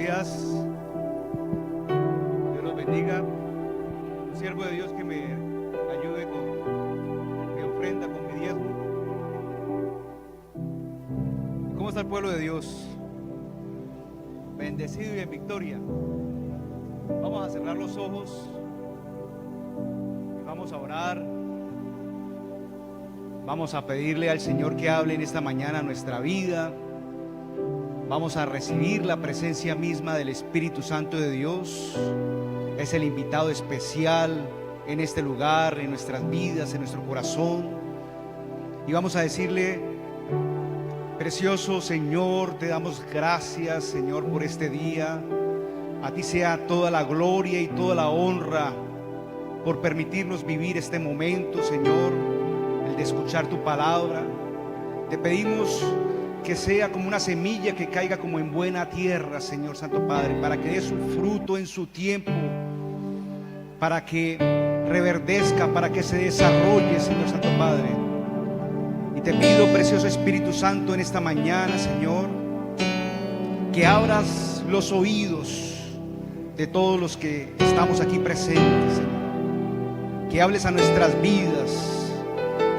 días. Dios los bendiga. Un siervo de Dios que me ayude con mi ofrenda, con mi diezmo. ¿Cómo está el pueblo de Dios? Bendecido y en victoria. Vamos a cerrar los ojos y vamos a orar. Vamos a pedirle al Señor que hable en esta mañana nuestra vida. Vamos a recibir la presencia misma del Espíritu Santo de Dios. Es el invitado especial en este lugar, en nuestras vidas, en nuestro corazón. Y vamos a decirle: precioso Señor, te damos gracias, Señor, por este día. A ti sea toda la gloria y toda la honra por permitirnos vivir este momento, Señor, el de escuchar tu palabra. Te pedimos que sea como una semilla que caiga como en buena tierra, Señor Santo Padre, para que dé su fruto en su tiempo, para que reverdezca, para que se desarrolle, Señor Santo Padre. Y te pido, precioso Espíritu Santo, en esta mañana, Señor, que abras los oídos de todos los que estamos aquí presentes, Señor. Que hables a nuestras vidas.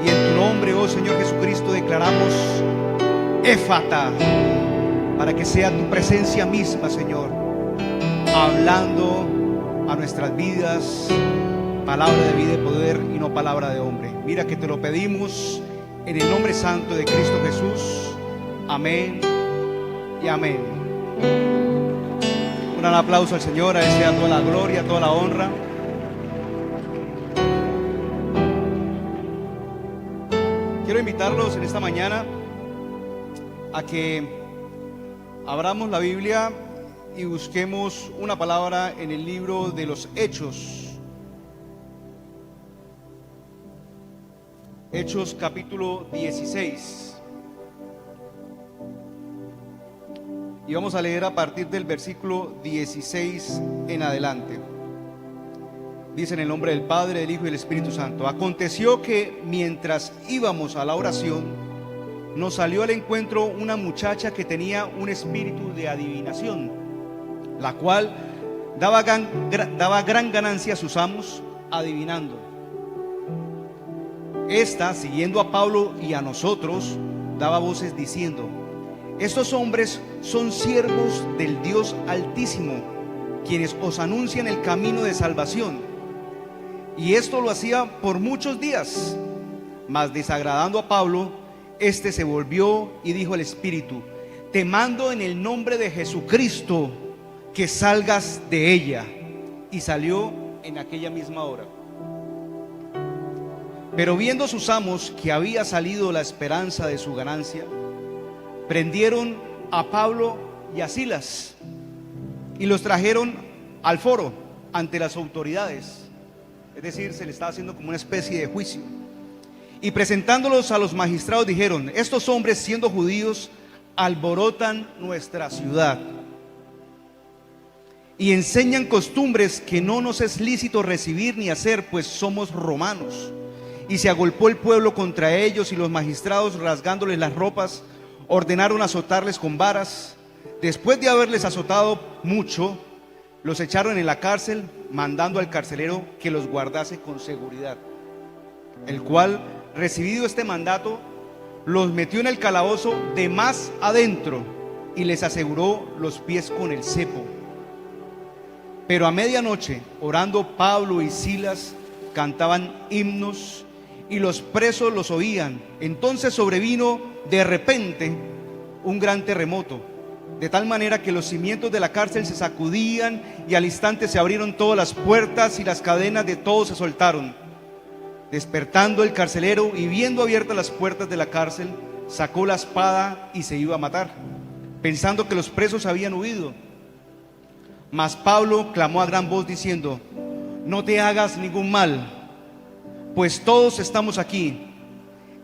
Y en tu nombre, oh Señor Jesucristo, declaramos Éfata, para que sea tu presencia misma, Señor, hablando a nuestras vidas, palabra de vida y poder y no palabra de hombre. Mira que te lo pedimos en el nombre santo de Cristo Jesús. Amén y amén. Un gran aplauso al Señor, a Él sea toda la gloria, toda la honra. Quiero invitarlos en esta mañana a que abramos la Biblia y busquemos una palabra en el libro de los Hechos. Hechos capítulo 16. Y vamos a leer a partir del versículo 16 en adelante. Dice en el nombre del Padre, del Hijo y del Espíritu Santo: aconteció que mientras íbamos a la oración, nos salió al encuentro una muchacha que tenía un espíritu de adivinación, la cual daba gran ganancia a sus amos adivinando. Esta, siguiendo a Pablo y a nosotros, daba voces diciendo: estos hombres son siervos del Dios Altísimo, quienes os anuncian el camino de salvación. Y esto lo hacía por muchos días. Mas desagradando a Pablo, este se volvió y dijo al espíritu: te mando en el nombre de Jesucristo que salgas de ella. Y salió en aquella misma hora. Pero viendo sus amos que había salido la esperanza de su ganancia, prendieron a Pablo y a Silas y los trajeron al foro ante las autoridades. Es decir, se le estaba haciendo como una especie de juicio. Y presentándolos a los magistrados dijeron: estos hombres, siendo judíos, alborotan nuestra ciudad y enseñan costumbres que no nos es lícito recibir ni hacer, pues somos romanos. Y se agolpó el pueblo contra ellos, y los magistrados, rasgándoles las ropas, ordenaron azotarles con varas. Después de haberles azotado mucho, los echaron en la cárcel, mandando al carcelero que los guardase con seguridad, el cual, recibido este mandato, los metió en el calabozo de más adentro y les aseguró los pies con el cepo. Pero a medianoche, orando, Pablo y Silas cantaban himnos y los presos los oían. Entonces sobrevino de repente un gran terremoto, de tal manera que los cimientos de la cárcel se sacudían, y al instante se abrieron todas las puertas y las cadenas de todos se soltaron. Despertando el carcelero y viendo abiertas las puertas de la cárcel, sacó la espada y se iba a matar, pensando que los presos habían huido. Mas Pablo clamó a gran voz diciendo: no te hagas ningún mal, pues todos estamos aquí.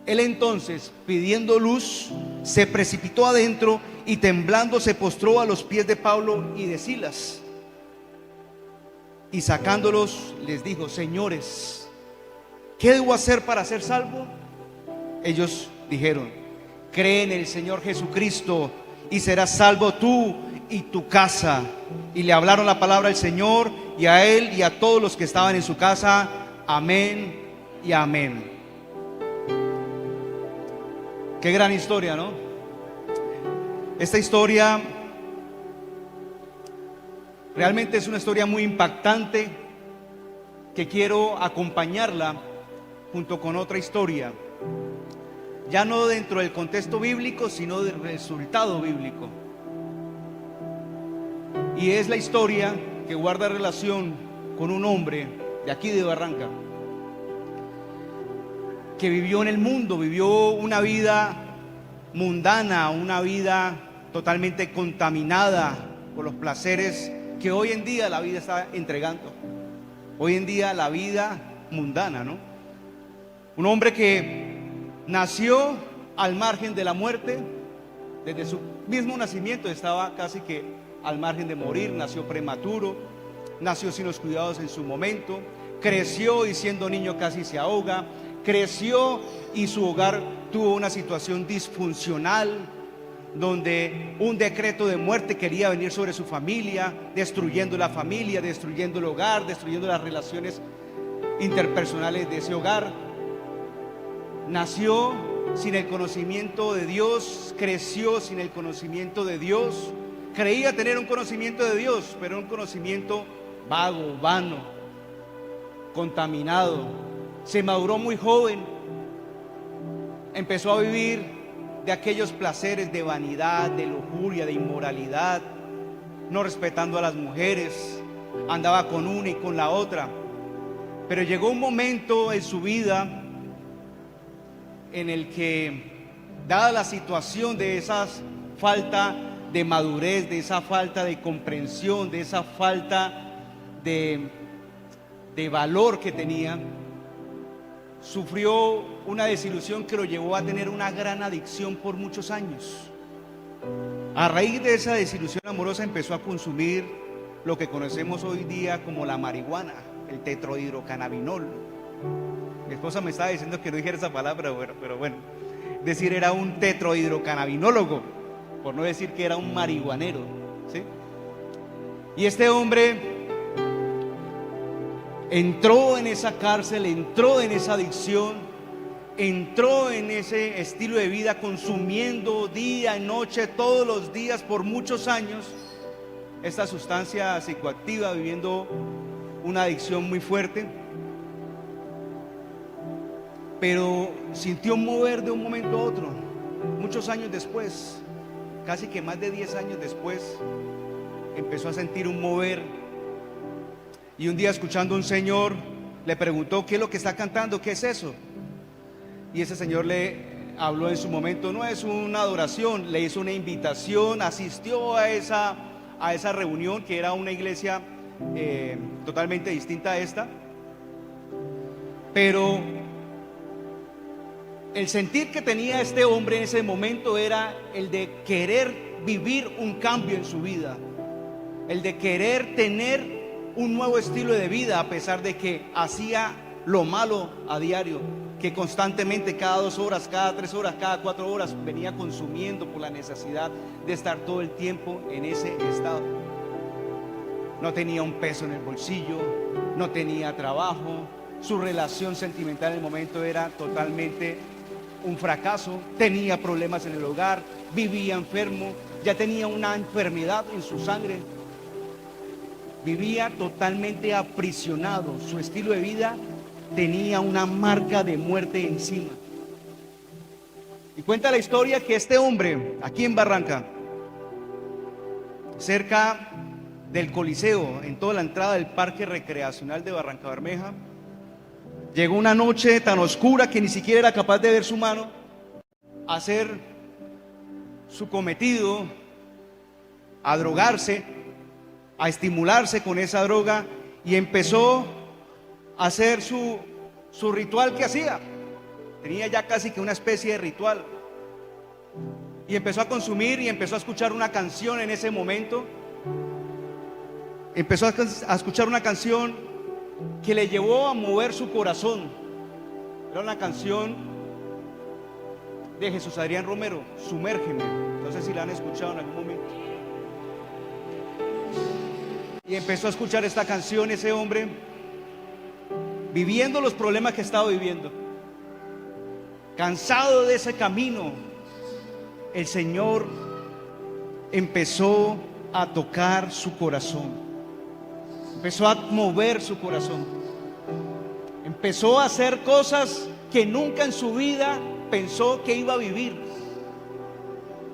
Él entonces, pidiendo luz, se precipitó adentro y temblando se postró a los pies de Pablo y de Silas. Y sacándolos les dijo: señores, ¿qué debo hacer para ser salvo? Ellos dijeron: cree en el Señor Jesucristo y serás salvo tú y tu casa. Y le hablaron la palabra al Señor y a él y a todos los que estaban en su casa. Amén y amén. Qué gran historia, ¿no? Esta historia realmente es una historia muy impactante que quiero acompañarla junto con otra historia, ya no dentro del contexto bíblico, sino del resultado bíblico. Y es la historia que guarda relación con un hombre de aquí de Barranca, que vivió en el mundo, vivió una vida mundana, una vida totalmente contaminada por los placeres que hoy en día la vida está entregando. Hoy en día la vida mundana, ¿no? Un hombre que nació al margen de la muerte, desde su mismo nacimiento estaba casi que al margen de morir, nació prematuro, nació sin los cuidados en su momento, creció y siendo niño casi se ahoga, creció y su hogar tuvo una situación disfuncional, donde un decreto de muerte quería venir sobre su familia, destruyendo la familia, destruyendo el hogar, destruyendo las relaciones interpersonales de ese hogar. Nació sin el conocimiento de Dios, creció sin el conocimiento de Dios, creía tener un conocimiento de Dios, pero un conocimiento vago, vano, contaminado. Se maduró muy joven, empezó a vivir de aquellos placeres de vanidad, de lujuria, de inmoralidad, no respetando a las mujeres, andaba con una y con la otra. Pero llegó un momento en su vida en el que, dada la situación de esa falta de madurez, de esa falta de comprensión, de esa falta de valor que tenía, sufrió una desilusión que lo llevó a tener una gran adicción por muchos años. A raíz de esa desilusión amorosa empezó a consumir lo que conocemos hoy día como la marihuana, el tetrohidrocannabinol. Mi esposa me estaba diciendo que no dijera esa palabra, pero bueno, decir era un tetrohidrocannabinólogo, por no decir que era un marihuanero, ¿sí? Y este hombre entró en esa cárcel, entró en esa adicción, entró en ese estilo de vida consumiendo día y noche, todos los días por muchos años, esta sustancia psicoactiva, viviendo una adicción muy fuerte. Pero sintió mover de un momento a otro, muchos años después, casi que más de 10 años después, empezó a sentir un mover. Y un día, escuchando a un señor, le preguntó: ¿qué es lo que está cantando? ¿Qué es eso? Y ese señor le habló en su momento: no es una adoración, le hizo una invitación, asistió a esa reunión, que era una iglesia totalmente distinta a esta. Pero el sentir que tenía este hombre en ese momento era el de querer vivir un cambio en su vida, el de querer tener un nuevo estilo de vida, a pesar de que hacía lo malo a diario, que constantemente, cada 2 horas, cada 3 horas, cada 4 horas venía consumiendo por la necesidad de estar todo el tiempo en ese estado. No tenía un peso en el bolsillo, no tenía trabajo, su relación sentimental en el momento era totalmente un fracaso, tenía problemas en el hogar, vivía enfermo, ya tenía una enfermedad en su sangre. Vivía totalmente aprisionado, su estilo de vida tenía una marca de muerte encima. Y cuenta la historia que este hombre, aquí en Barranca, cerca del Coliseo, en toda la entrada del Parque Recreacional de Barranca Bermeja, llegó una noche tan oscura que ni siquiera era capaz de ver su mano, a hacer su cometido, a drogarse, a estimularse con esa droga, y empezó a hacer su ritual que hacía. Tenía ya casi que una especie de ritual, y empezó a consumir y empezó a escuchar una canción en ese momento. Empezó a escuchar una canción que le llevó a mover su corazón. Era una canción de Jesús Adrián Romero, Sumérgeme. No sé si la han escuchado en algún momento. Y empezó a escuchar esta canción, ese hombre, viviendo los problemas que estaba viviendo, cansado de ese camino. El Señor empezó a tocar su corazón, empezó a mover su corazón, empezó a hacer cosas que nunca en su vida pensó que iba a vivir.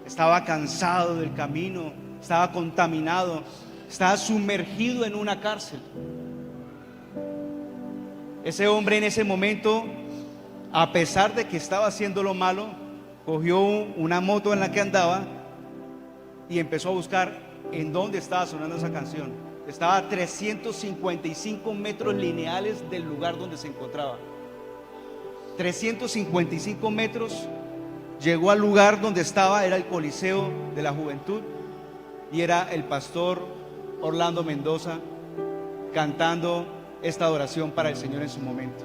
Estaba cansado del camino, estaba contaminado, estaba sumergido en una cárcel. Ese hombre en ese momento, a pesar de que estaba haciendo lo malo, cogió una moto en la que andaba y empezó a buscar en dónde estaba sonando esa canción. Estaba a 355 metros lineales del lugar donde se encontraba. 355 metros. Llegó al lugar donde estaba, era el Coliseo de la Juventud, y era el pastor Orlando Mendoza cantando esta adoración para el Señor en su momento.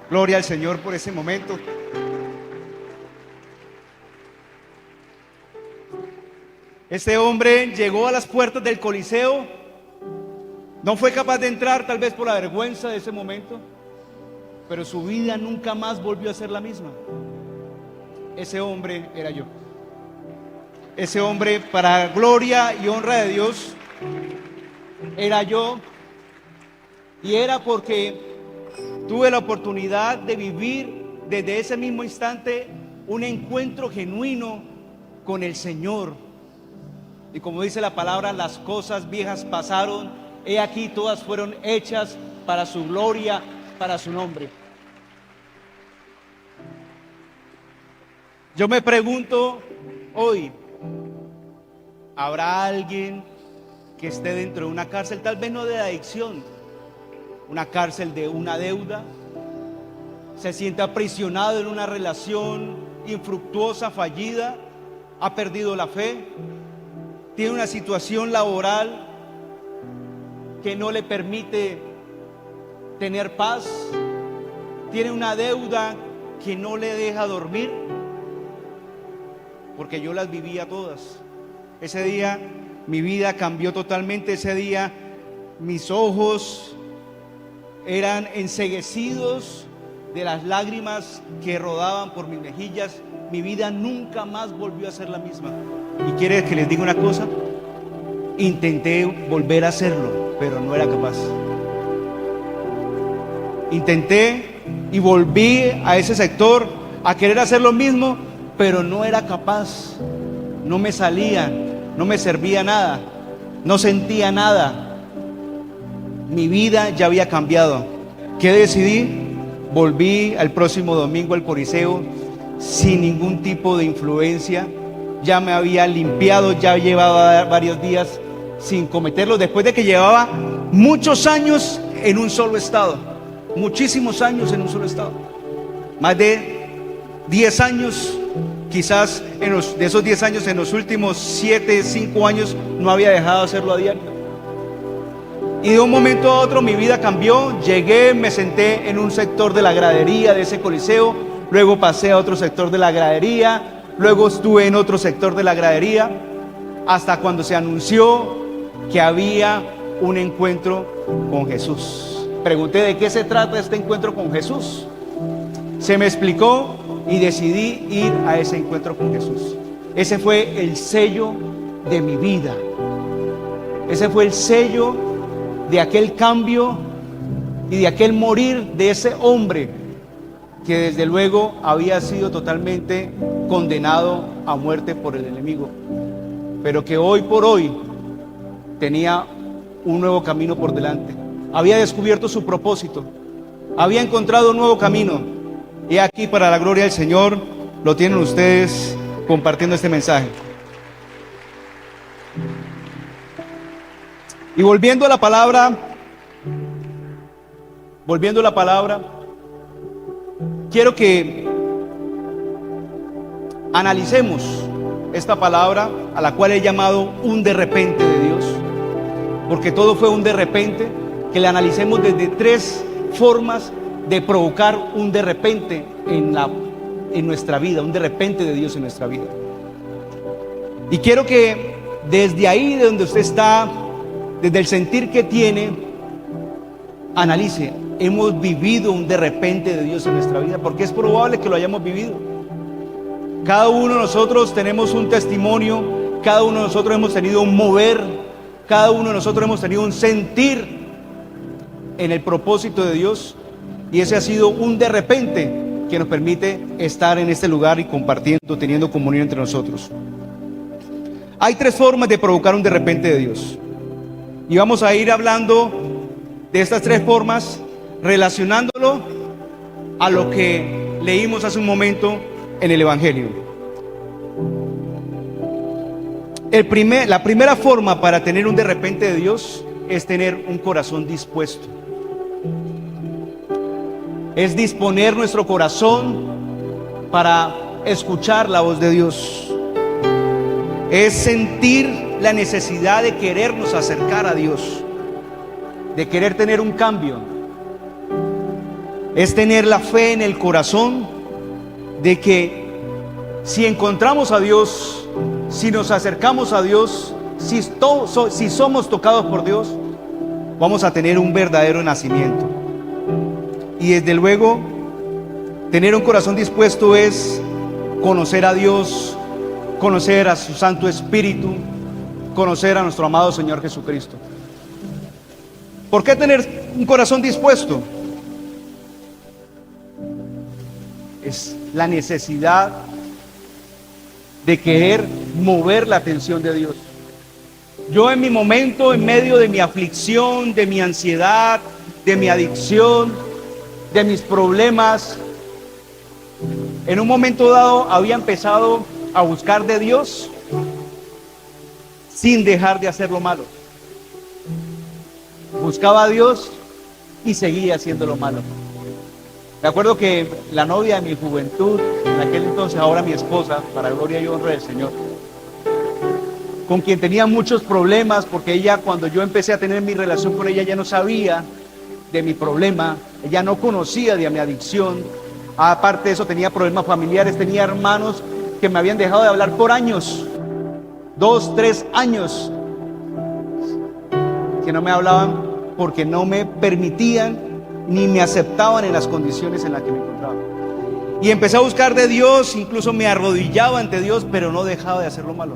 Gloria al Señor por ese momento. Este hombre llegó a las puertas del Coliseo, no fue capaz de entrar, tal vez por la vergüenza de ese momento, pero su vida nunca más volvió a ser la misma. Ese hombre era yo. Ese hombre, para gloria y honra de Dios, era yo. Y era porque tuve la oportunidad de vivir desde ese mismo instante un encuentro genuino con el Señor. Y como dice la palabra, las cosas viejas pasaron, he aquí todas fueron hechas para su gloria, para su nombre. Yo me pregunto hoy, ¿habrá alguien que esté dentro de una cárcel? Tal vez no de adicción, una cárcel de una deuda, se siente aprisionado en una relación infructuosa, fallida, ha perdido la fe, tiene una situación laboral que no le permite tener paz, tiene una deuda que no le deja dormir, porque yo las vivía todas. Ese día mi vida cambió totalmente. Ese día mis ojos eran enceguecidos de las lágrimas que rodaban por mis mejillas. Mi vida nunca más volvió a ser la misma. ¿Y quiere que les diga una cosa? Intenté volver a hacerlo, pero no era capaz. Intenté y volví a ese sector a querer hacer lo mismo, pero no era capaz. No me salía, no me servía nada, no sentía nada. Mi vida ya había cambiado. ¿Qué decidí? Volví al próximo domingo al Coliseo sin ningún tipo de influencia. Ya me había limpiado, ya llevaba varios días sin cometerlo, después de que llevaba muchos años en un solo estado, muchísimos años en un solo estado, más de 10 años, quizás de esos 10 años, en los últimos 7, 5 años no había dejado de hacerlo a diario. Y de un momento a otro mi vida cambió. Llegué, me senté en un sector de la gradería de ese coliseo, luego pasé a otro sector de la gradería, luego estuve en otro sector de la gradería, hasta cuando se anunció que había un encuentro con Jesús. Pregunté de qué se trata este encuentro con Jesús. Se me explicó y decidí ir a ese encuentro con Jesús. Ese fue el sello de mi vida. Ese fue el sello de aquel cambio y de aquel morir de ese hombre que desde luego había sido totalmente condenado a muerte por el enemigo, pero que hoy por hoy tenía un nuevo camino por delante. Había descubierto su propósito, había encontrado un nuevo camino. Y aquí, para la gloria del Señor, lo tienen ustedes compartiendo este mensaje. Y volviendo a la palabra, quiero que analicemos esta palabra a la cual he llamado un de repente de Dios, porque todo fue un de repente, que le analicemos desde 3 formas de provocar un de repente en nuestra vida, un de repente de Dios en nuestra vida. Y quiero que desde ahí, de donde usted está, desde el sentir que tiene, analice, ¿hemos vivido un de repente de Dios en nuestra vida? Porque es probable que lo hayamos vivido. Cada uno de nosotros tenemos un testimonio, cada uno de nosotros hemos tenido un mover, cada uno de nosotros hemos tenido un sentir en el propósito de Dios, y ese ha sido un de repente que nos permite estar en este lugar y compartiendo, teniendo comunión entre nosotros. Hay tres formas de provocar un de repente de Dios, y vamos a ir hablando de estas tres formas, relacionándolo a lo que leímos hace un momento en el Evangelio. La primera forma para tener un de repente de Dios es tener un corazón dispuesto. Es disponer nuestro corazón para escuchar la voz de Dios. Es sentir la necesidad de querernos acercar a Dios, de querer tener un cambio. Es tener la fe en el corazón de que si encontramos a Dios, si nos acercamos a Dios, si somos tocados por Dios, vamos a tener un verdadero nacimiento. Y desde luego, tener un corazón dispuesto es conocer a Dios, conocer a su Santo Espíritu, conocer a nuestro amado Señor Jesucristo. ¿Por qué tener un corazón dispuesto? Es la necesidad de querer mover la atención de Dios. Yo en mi momento, en medio de mi aflicción, de mi ansiedad, de mi adicción, de mis problemas, en un momento dado había empezado a buscar de Dios sin dejar de hacer lo malo. Buscaba a Dios y seguía haciendo lo malo. Me acuerdo que la novia de mi juventud, en aquel entonces, ahora mi esposa, para gloria y honra del Señor, con quien tenía muchos problemas, porque ella, cuando yo empecé a tener mi relación con ella, ya no sabía de mi problema, ella no conocía de mi adicción. Aparte de eso, tenía problemas familiares, tenía hermanos que me habían dejado de hablar por años, 2, 3 años, que no me hablaban porque no me permitían ni me aceptaban en las condiciones en las que me encontraba. Y empecé a buscar de Dios, incluso me arrodillaba ante Dios, pero no dejaba de hacer lo malo.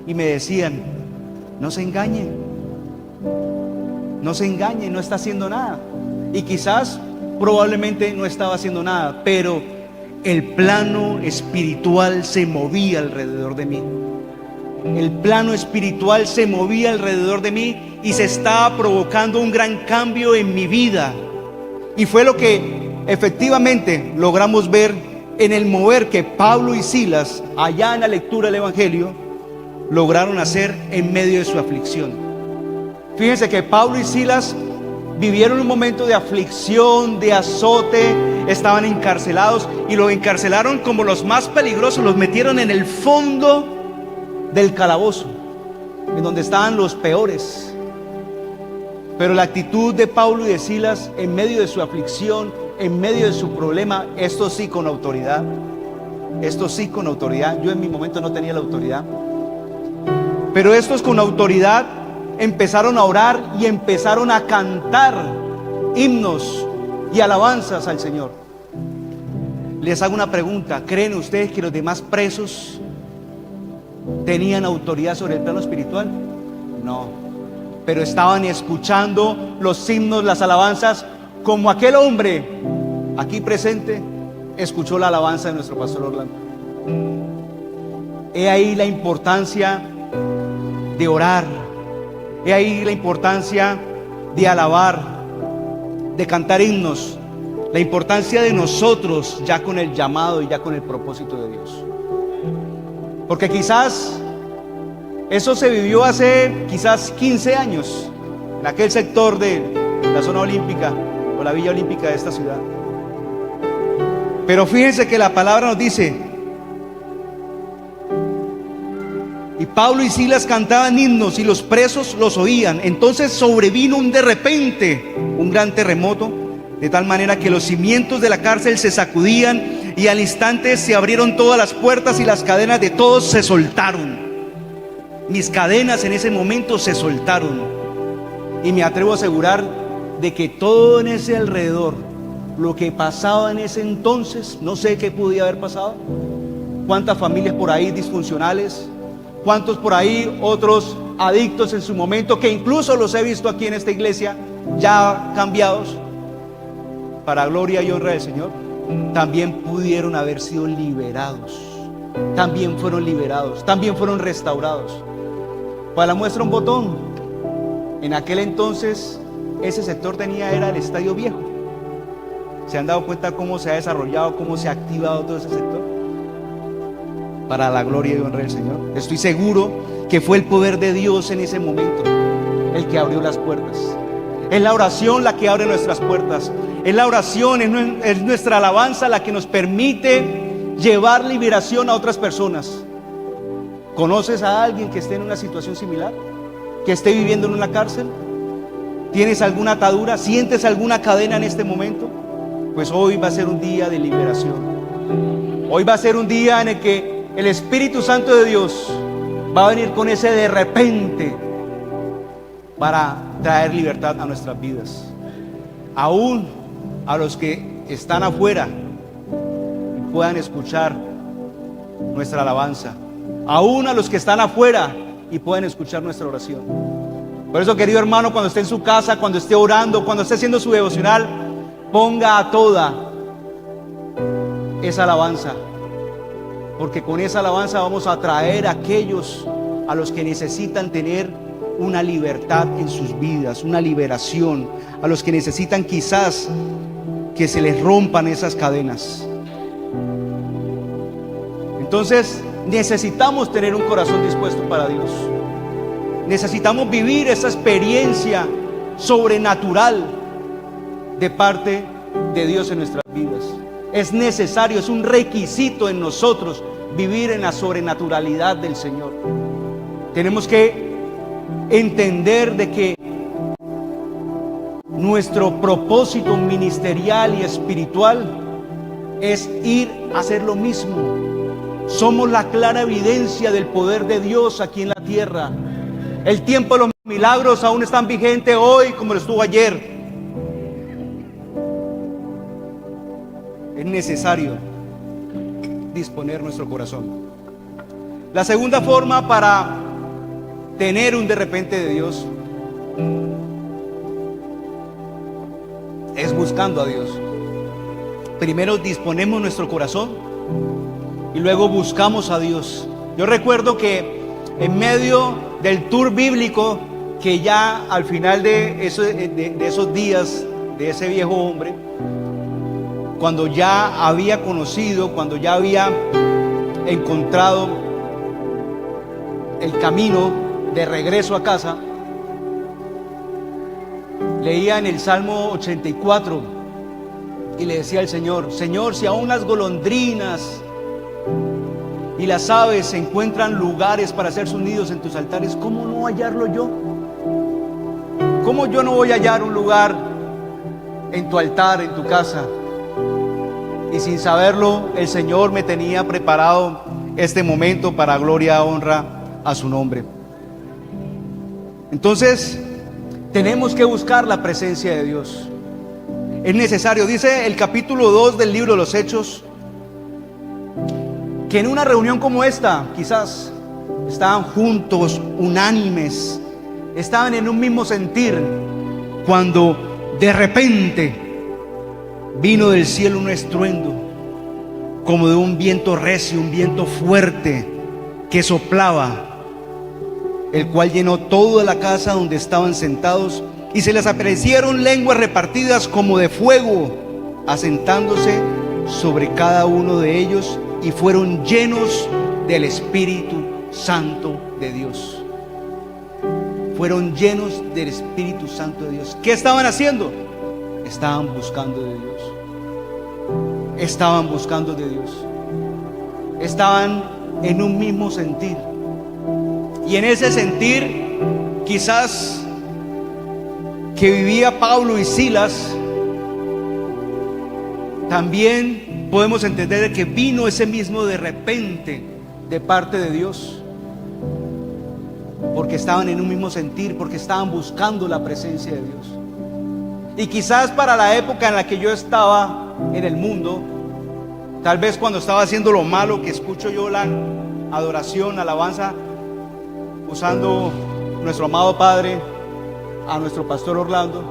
Y me decían, no se engañe, no está haciendo nada. Y quizás, probablemente no estaba haciendo nada, pero el plano espiritual se movía alrededor de mí. El plano espiritual se movía alrededor de mí y se estaba provocando un gran cambio en mi vida. Y fue lo que efectivamente logramos ver en el mover que Pablo y Silas, allá en la lectura del Evangelio, lograron hacer en medio de su aflicción. Fíjense que Pablo y Silas vivieron un momento de aflicción, de azote, estaban encarcelados y los encarcelaron como los más peligrosos, los metieron en el fondo del calabozo, en donde estaban los peores. Pero la actitud de Pablo y de Silas en medio de su aflicción, en medio de su problema, esto sí con autoridad, yo en mi momento no tenía la autoridad, pero estos con autoridad empezaron a orar y empezaron a cantar himnos y alabanzas al Señor. Les hago una pregunta, ¿creen ustedes que los demás presos tenían autoridad sobre el plano espiritual? No, pero estaban escuchando los himnos, las alabanzas, como aquel hombre aquí presente escuchó la alabanza de nuestro pastor Orlando. He ahí la importancia de orar, he ahí la importancia de alabar, de cantar himnos, la importancia de nosotros ya con el llamado y ya con el propósito de Dios. Porque quizás eso se vivió hace quizás 15 años en aquel sector de la zona olímpica o la villa olímpica de esta ciudad. Pero fíjense que la palabra nos dice: y Pablo y Silas cantaban himnos y los presos los oían. Entonces sobrevino de repente un gran terremoto, de tal manera que los cimientos de la cárcel se sacudían y al instante se abrieron todas las puertas y las cadenas de todos se soltaron. Mis cadenas en ese momento se soltaron. Y me atrevo a asegurar de que todo en ese alrededor, lo que pasaba en ese entonces, no sé qué podía haber pasado. Cuántas familias por ahí disfuncionales, cuántos por ahí otros adictos en su momento, que incluso los he visto aquí en esta iglesia, ya cambiados para gloria y honra del Señor, también pudieron haber sido liberados, también fueron liberados, también fueron restaurados. Para la muestra un botón, en aquel entonces ese sector era el Estadio Viejo. ¿Se han dado cuenta cómo se ha desarrollado, cómo se ha activado todo ese sector? Para la gloria y honra del Señor. Estoy seguro que fue el poder de Dios en ese momento el que abrió las puertas. Es la oración la que abre nuestras puertas. Es la oración, es nuestra alabanza la que nos permite llevar liberación a otras personas. ¿Conoces a alguien que esté en una situación similar? ¿Que esté viviendo en una cárcel? ¿Tienes alguna atadura? ¿Sientes alguna cadena en este momento? Pues hoy va a ser un día de liberación. Hoy va a ser un día en el que el Espíritu Santo de Dios va a venir con ese de repente para traer libertad a nuestras vidas. Aún a los que están afuera y puedan escuchar nuestra alabanza. Aún a los que están afuera y pueden escuchar nuestra oración. Por eso, querido hermano, cuando esté en su casa, cuando esté orando, cuando esté haciendo su devocional, ponga a toda esa alabanza, porque con esa alabanza vamos a atraer a aquellos a los que necesitan tener una libertad en sus vidas, una liberación, a los que necesitan quizás que se les rompan esas cadenas. Entonces necesitamos tener un corazón dispuesto para Dios. Necesitamos vivir esa experiencia sobrenatural de parte de Dios en nuestras vidas. Es necesario, es un requisito en nosotros vivir en la sobrenaturalidad del Señor. Tenemos que entender de que nuestro propósito ministerial y espiritual es ir a hacer lo mismo. Somos la clara evidencia del poder de Dios aquí en la tierra. El tiempo de los milagros aún están vigentes hoy como lo estuvo ayer. Es necesario disponer nuestro corazón. La segunda forma para tener un de repente de Dios es buscando a Dios. Primero disponemos nuestro corazón y luego buscamos a Dios. Yo recuerdo que en medio del tour bíblico, que ya al final de esos días de ese viejo hombre, cuando ya había conocido, cuando ya había encontrado el camino de regreso a casa, leía en el Salmo 84 y le decía al Señor: Señor, si aún las golondrinas y las aves encuentran lugares para hacer sus nidos en tus altares, ¿cómo no hallarlo yo? ¿Cómo yo no voy a hallar un lugar en tu altar, en tu casa? Y sin saberlo, el Señor me tenía preparado este momento para gloria, honra a su nombre. Entonces, tenemos que buscar la presencia de Dios. Es necesario, dice el capítulo 2 del libro de los Hechos, que en una reunión como esta, quizás estaban juntos, unánimes, estaban en un mismo sentir, cuando de repente vino del cielo un estruendo, como de un viento recio, un viento fuerte que soplaba, el cual llenó toda la casa donde estaban sentados, y se les aparecieron lenguas repartidas como de fuego, asentándose sobre cada uno de ellos, y fueron llenos del Espíritu Santo de Dios. Fueron llenos del Espíritu Santo de Dios. ¿Qué estaban haciendo? Estaban buscando de Dios. Estaban buscando de Dios. Estaban en un mismo sentir. Y en ese sentir, quizás que vivía Pablo y Silas, también podemos entender que vino ese mismo de repente de parte de Dios. porque estaban en un mismo sentir, porque estaban buscando la presencia de Dios. Y quizás para la época en la que yo estaba en el mundo, tal vez cuando estaba haciendo lo malo, que escucho yo la adoración, alabanza, usando nuestro amado Padre, a nuestro pastor Orlando,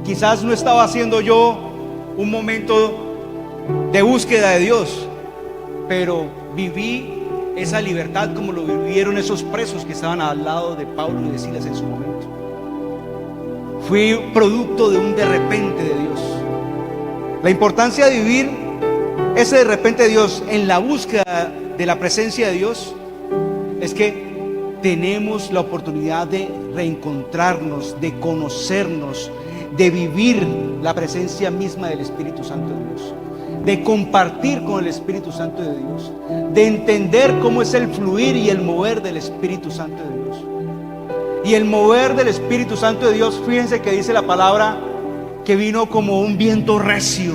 quizás no estaba haciendo yo un momento de búsqueda de Dios, pero viví esa libertad como lo vivieron esos presos que estaban al lado de Pablo y de Silas en su momento. Fui producto de un de repente de Dios. La importancia de vivir ese de repente de Dios en la búsqueda de la presencia de Dios es que tenemos la oportunidad de reencontrarnos, de conocernos, de vivir la presencia misma del Espíritu Santo de Dios, de compartir con el Espíritu Santo de Dios, de entender cómo es el fluir y el mover del Espíritu Santo de Dios. Y el mover del Espíritu Santo de Dios, fíjense que dice la palabra que vino como un viento recio,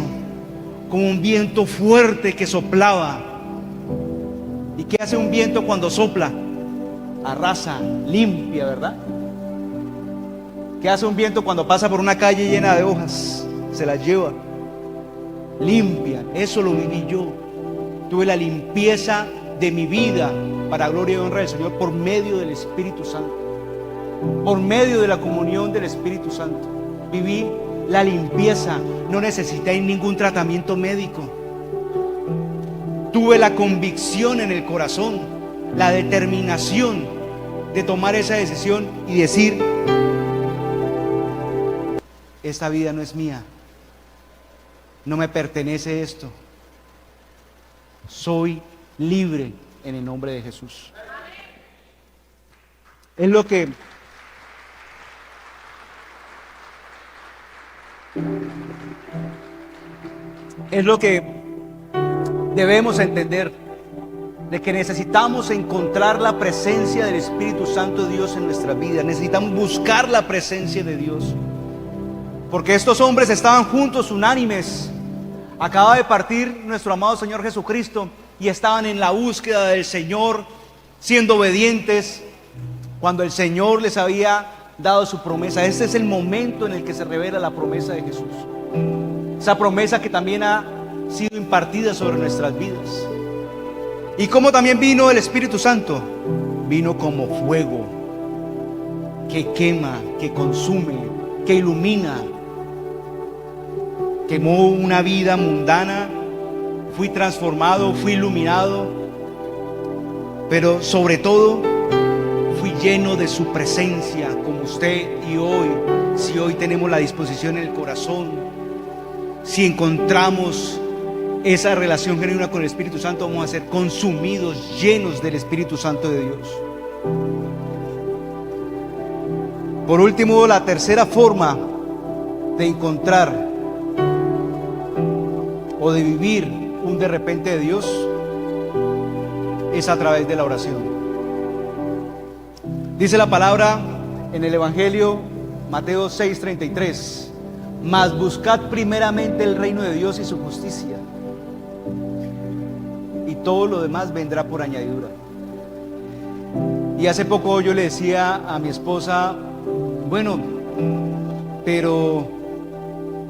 como un viento fuerte que soplaba. ¿Y qué hace un viento cuando sopla? Arrasa, limpia, ¿verdad? ¿Qué hace un viento cuando pasa por una calle llena de hojas? Se las lleva, limpia. Eso lo viví yo. Tuve la limpieza de mi vida para gloria y honra del Señor por medio del Espíritu Santo, por medio de la comunión del Espíritu Santo. Viví la limpieza, no necesité ningún tratamiento médico. Tuve la convicción en el corazón, la determinación de tomar esa decisión y decir: esta vida no es mía, no me pertenece esto, soy libre en el nombre de Jesús. Es lo que debemos entender, de que necesitamos encontrar la presencia del Espíritu Santo de Dios en nuestra vida. Necesitamos buscar la presencia de Dios, porque estos hombres estaban juntos, unánimes. Acaba de partir nuestro amado Señor Jesucristo y estaban en la búsqueda del Señor, siendo obedientes cuando el Señor les había dado su promesa. Este es el momento en el que se revela la promesa de Jesús, esa promesa que también ha sido impartida sobre nuestras vidas. Y como también vino el Espíritu Santo, vino como fuego que quema, que consume, que ilumina. Quemó una vida mundana, fui transformado, fui iluminado, pero sobre todo fui lleno de su presencia, como usted y hoy. Si hoy tenemos la disposición en el corazón, si encontramos esa relación genuina con el Espíritu Santo, vamos a ser consumidos, llenos del Espíritu Santo de Dios. Por último, la tercera forma de encontrar o de vivir un de repente de Dios es a través de la oración. Dice la palabra en el Evangelio, Mateo 6:33: mas buscad primeramente el reino de Dios y su justicia, y todo lo demás vendrá por añadidura. Y hace poco yo le decía a mi esposa: bueno, pero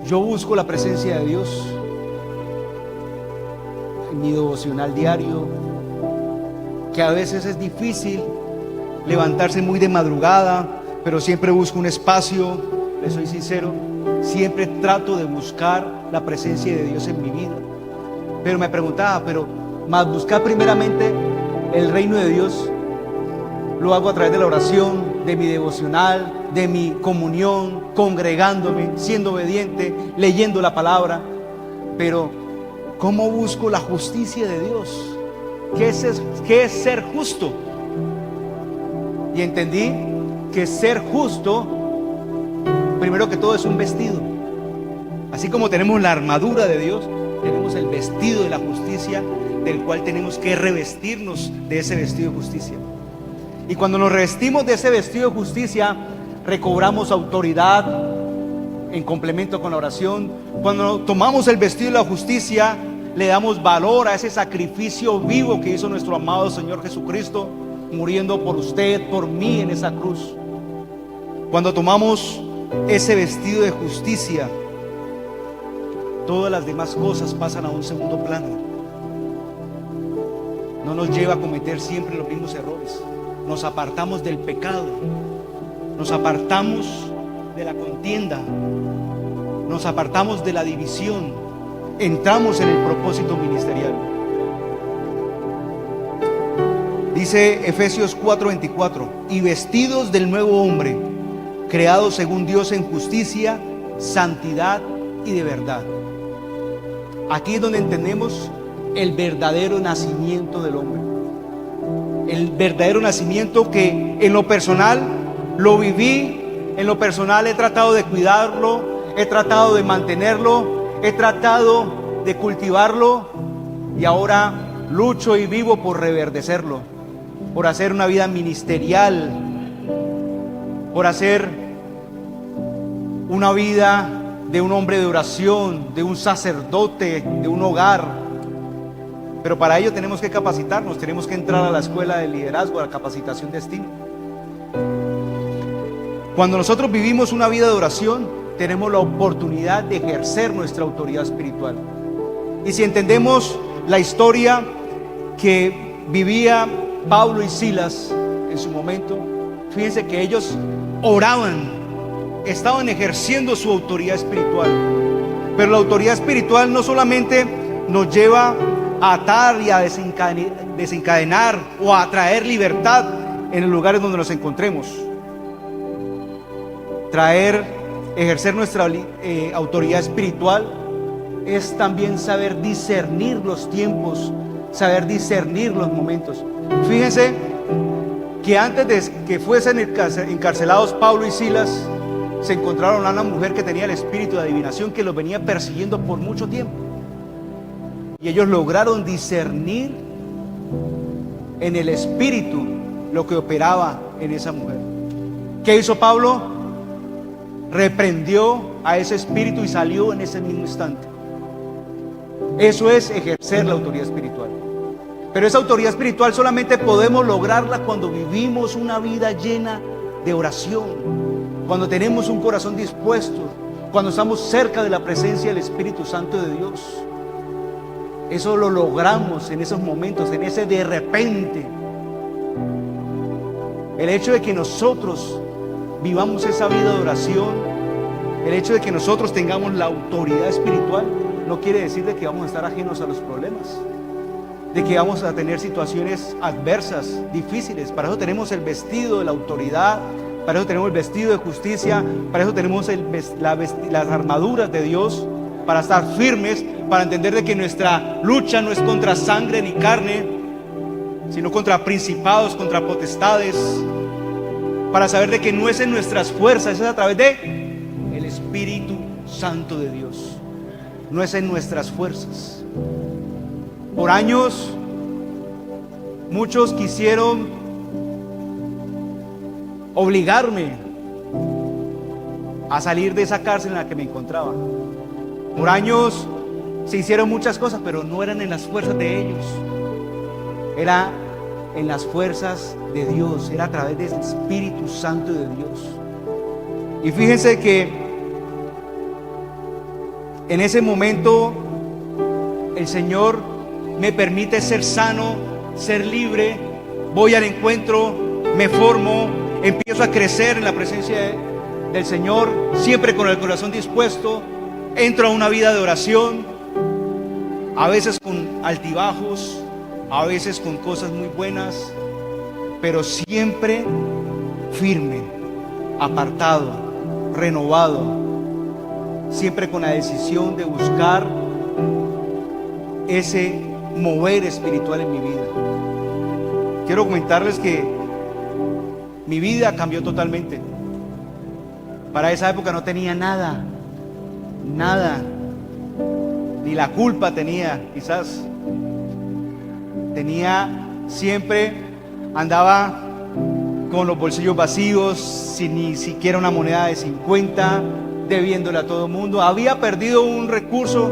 yo busco la presencia de Dios en mi devocional diario, que a veces es difícil levantarse muy de madrugada, pero siempre busco un espacio. Le soy sincero, siempre trato de buscar la presencia de Dios en mi vida. Pero me preguntaba, pero más buscar primeramente el reino de Dios, lo hago a través de la oración, de mi devocional, de mi comunión, congregándome, siendo obediente, leyendo la palabra. Pero ¿cómo busco la justicia de Dios? ¿Qué es ser justo? Y entendí que ser justo, primero que todo, es un vestido. Así como tenemos la armadura de Dios, tenemos el vestido de la justicia, del cual tenemos que revestirnos de ese vestido de justicia. Y cuando nos revestimos de ese vestido de justicia, recobramos autoridad en complemento con la oración. Cuando tomamos el vestido de la justicia, le damos valor a ese sacrificio vivo que hizo nuestro amado Señor Jesucristo. muriendo por usted, por mí en esa cruz. Cuando tomamos ese vestido de justicia, todas las demás cosas pasan a un segundo plano. No nos lleva a cometer siempre los mismos errores. Nos apartamos del pecado, nos apartamos de la contienda, nos apartamos de la división, entramos en el propósito ministerial. Dice Efesios 4:24: y vestidos del nuevo hombre, creados según Dios en justicia, santidad y de verdad. Aquí es donde entendemos el verdadero nacimiento del hombre. El verdadero nacimiento que en lo personal lo viví, en lo personal he tratado de cuidarlo, he tratado de mantenerlo, he tratado de cultivarlo y ahora lucho y vivo por reverdecerlo, por hacer una vida ministerial, por hacer una vida de un hombre de oración, de un sacerdote, de un hogar. Pero para ello tenemos que capacitarnos, tenemos que entrar a la escuela de liderazgo, a la capacitación de destino. Cuando nosotros vivimos una vida de oración, tenemos la oportunidad de ejercer nuestra autoridad espiritual. Y si entendemos la historia que vivía Pablo y Silas en su momento, fíjense que ellos oraban, estaban ejerciendo su autoridad espiritual. Pero la autoridad espiritual no solamente nos lleva a atar y a desencadenar o a traer libertad en los lugares donde nos encontremos. Ejercer nuestra autoridad espiritual es también saber discernir los tiempos, saber discernir los momentos. Fíjense que antes de que fuesen encarcelados Pablo y Silas, se encontraron a una mujer que tenía el espíritu de adivinación que los venía persiguiendo por mucho tiempo. Y ellos lograron discernir en el espíritu lo que operaba en esa mujer. ¿Qué hizo Pablo? Reprendió a ese espíritu y salió en ese mismo instante. Eso es ejercer la autoridad espiritual. Pero esa autoridad espiritual solamente podemos lograrla cuando vivimos una vida llena de oración, cuando tenemos un corazón dispuesto, cuando estamos cerca de la presencia del Espíritu Santo de Dios. Eso lo logramos en esos momentos, en ese de repente. El hecho de que nosotros vivamos esa vida de oración, el hecho de que nosotros tengamos la autoridad espiritual, no quiere decir de que vamos a estar ajenos a los problemas, de que vamos a tener situaciones adversas, difíciles. Para eso tenemos el vestido de la autoridad, para eso tenemos el vestido de justicia, para eso tenemos las armaduras de Dios, para estar firmes, para entender de que nuestra lucha no es contra sangre ni carne, sino contra principados, contra potestades, para saber de que no es en nuestras fuerzas, es a través de el Espíritu Santo de Dios. No es en nuestras fuerzas. Por años, muchos quisieron obligarme a salir de esa cárcel en la que me encontraba. Por años se hicieron muchas cosas, pero no eran en las fuerzas de ellos. Era en las fuerzas de Dios, era a través del Espíritu Santo de Dios. Y fíjense que en ese momento el Señor me permite ser sano, ser libre, voy al encuentro, me formo, empiezo a crecer en la presencia del Señor, siempre con el corazón dispuesto, entro a una vida de oración, a veces con altibajos, a veces con cosas muy buenas, pero siempre firme, apartado, renovado, siempre con la decisión de buscar ese mover espiritual en mi vida. Quiero comentarles que mi vida cambió totalmente. Para esa época no tenía nada, ni la culpa tenía, quizás. Siempre andaba con los bolsillos vacíos, sin ni siquiera una moneda de 50, debiéndole a todo el mundo. Había perdido un recurso,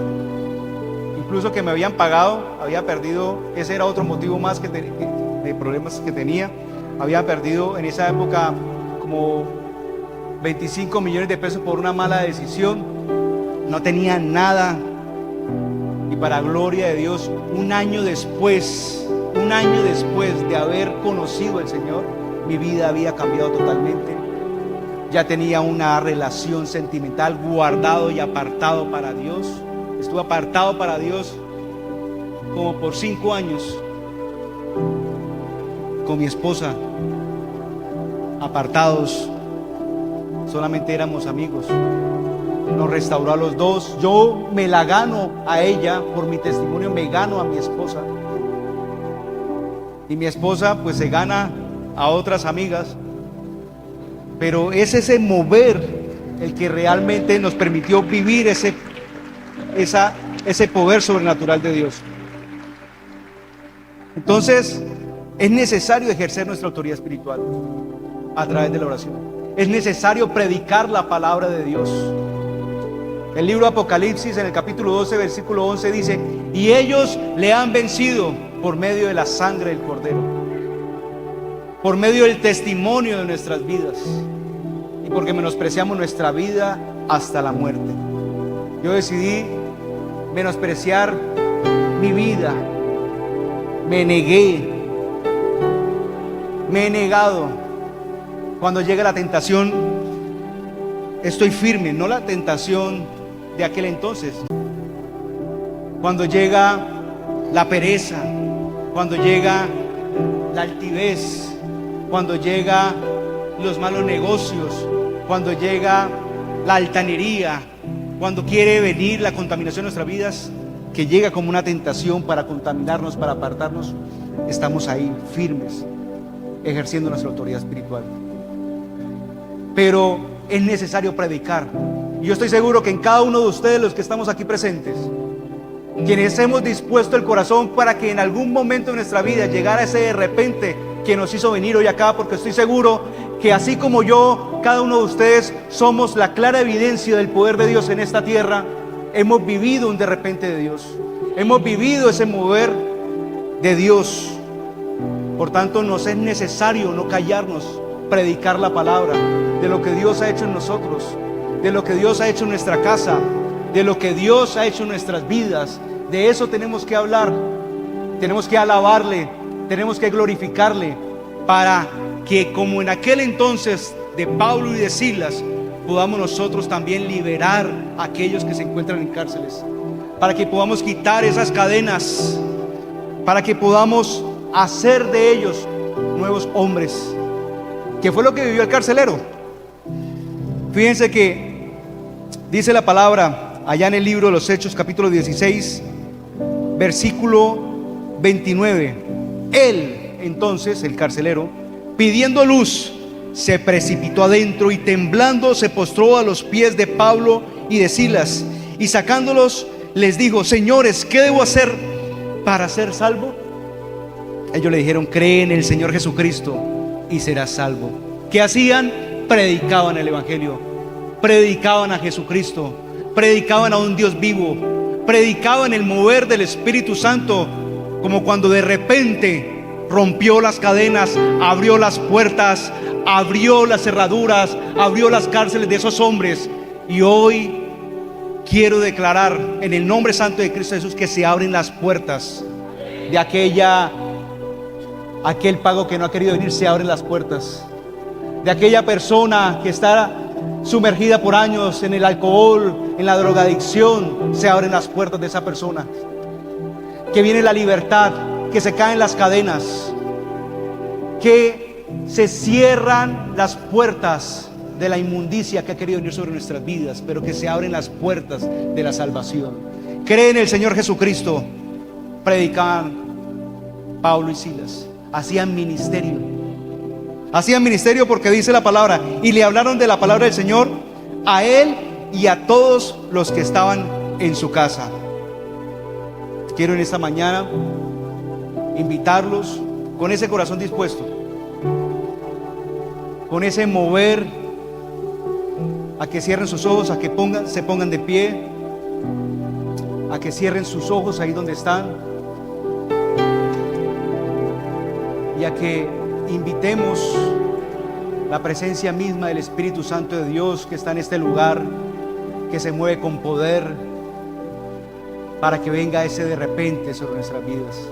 incluso que me habían pagado, había perdido, ese era otro motivo más de problemas que tenía. Había perdido en esa época como 25 millones de pesos por una mala decisión. No tenía nada. Y para gloria de Dios, un año después de haber conocido al Señor, mi vida había cambiado totalmente. Ya tenía una relación sentimental, guardado y apartado para Dios. Estuve apartado para Dios como por 5 años con mi esposa, apartados, solamente éramos amigos. Nos restauró a los dos. Yo me la gano a ella, por mi testimonio me gano a mi esposa, y mi esposa pues se gana a otras amigas. Pero es ese mover el que realmente nos permitió vivir ese poder sobrenatural de Dios. Entonces es necesario ejercer nuestra autoridad espiritual a través de la oración. Es necesario predicar la palabra de Dios. El libro de Apocalipsis, en el capítulo 12, versículo 11 dice: y ellos le han vencido por medio de la sangre del Cordero, por medio del testimonio de nuestras vidas, y porque menospreciamos nuestra vida hasta la muerte. Yo decidí menospreciar mi vida. Me negué, me he negado. Cuando llega la tentación, estoy firme, no la tentación de aquel entonces. Cuando llega la pereza, cuando llega la altivez, cuando llega los malos negocios, cuando llega la altanería, cuando quiere venir la contaminación de nuestras vidas, que llega como una tentación para contaminarnos, para apartarnos, estamos ahí firmes, ejerciendo nuestra autoridad espiritual. Pero es necesario predicar. Y yo estoy seguro que en cada uno de ustedes, los que estamos aquí presentes, quienes hemos dispuesto el corazón para que en algún momento de nuestra vida llegara ese de repente que nos hizo venir hoy acá, porque estoy seguro que así como yo, cada uno de ustedes somos la clara evidencia del poder de Dios en esta tierra. Hemos vivido un de repente de Dios, hemos vivido ese mover de Dios. Por tanto, nos es necesario no callarnos, predicar la palabra de lo que Dios ha hecho en nosotros, de lo que Dios ha hecho en nuestra casa, de lo que Dios ha hecho en nuestras vidas. De eso tenemos que hablar, tenemos que alabarle, tenemos que glorificarle, para que como en aquel entonces de Pablo y de Silas, podamos nosotros también liberar a aquellos que se encuentran en cárceles, para que podamos quitar esas cadenas, para que podamos hacer de ellos nuevos hombres. ¿Qué fue lo que vivió el carcelero? Fíjense que dice la palabra allá en el libro de los Hechos, capítulo 16, versículo 29. Él, entonces, el carcelero, pidiendo luz, se precipitó adentro y temblando se postró a los pies de Pablo y de Silas, y sacándolos les dijo: señores, ¿qué debo hacer para ser salvo? Ellos le dijeron: cree en el Señor Jesucristo y serás salvo. ¿Qué hacían? Predicaban el evangelio, predicaban a Jesucristo, predicaban a un Dios vivo, predicaban el mover del Espíritu Santo, como cuando de repente rompió las cadenas, abrió las puertas, abrió las cerraduras, abrió las cárceles de esos hombres. Y hoy quiero declarar en el nombre santo de Cristo Jesús que se abren las puertas de aquel pago que no ha querido venir. Se abren las puertas de aquella persona que está sumergida por años en el alcohol, en la drogadicción. Se abren las puertas de esa persona, que viene la libertad, que se caen las cadenas, que se cierran las puertas de la inmundicia que ha querido venir sobre nuestras vidas, pero que se abren las puertas de la salvación. Cree en el Señor Jesucristo. Predicaban Pablo y Silas, hacían ministerio porque dice la palabra: y le hablaron de la palabra del Señor a él y a todos los que estaban en su casa. Quiero en esta mañana invitarlos con ese corazón dispuesto, con ese mover, a que cierren sus ojos, a que se pongan de pie, a que cierren sus ojos ahí donde están, y a que invitemos la presencia misma del Espíritu Santo de Dios que está en este lugar, que se mueve con poder, para que venga ese de repente sobre nuestras vidas.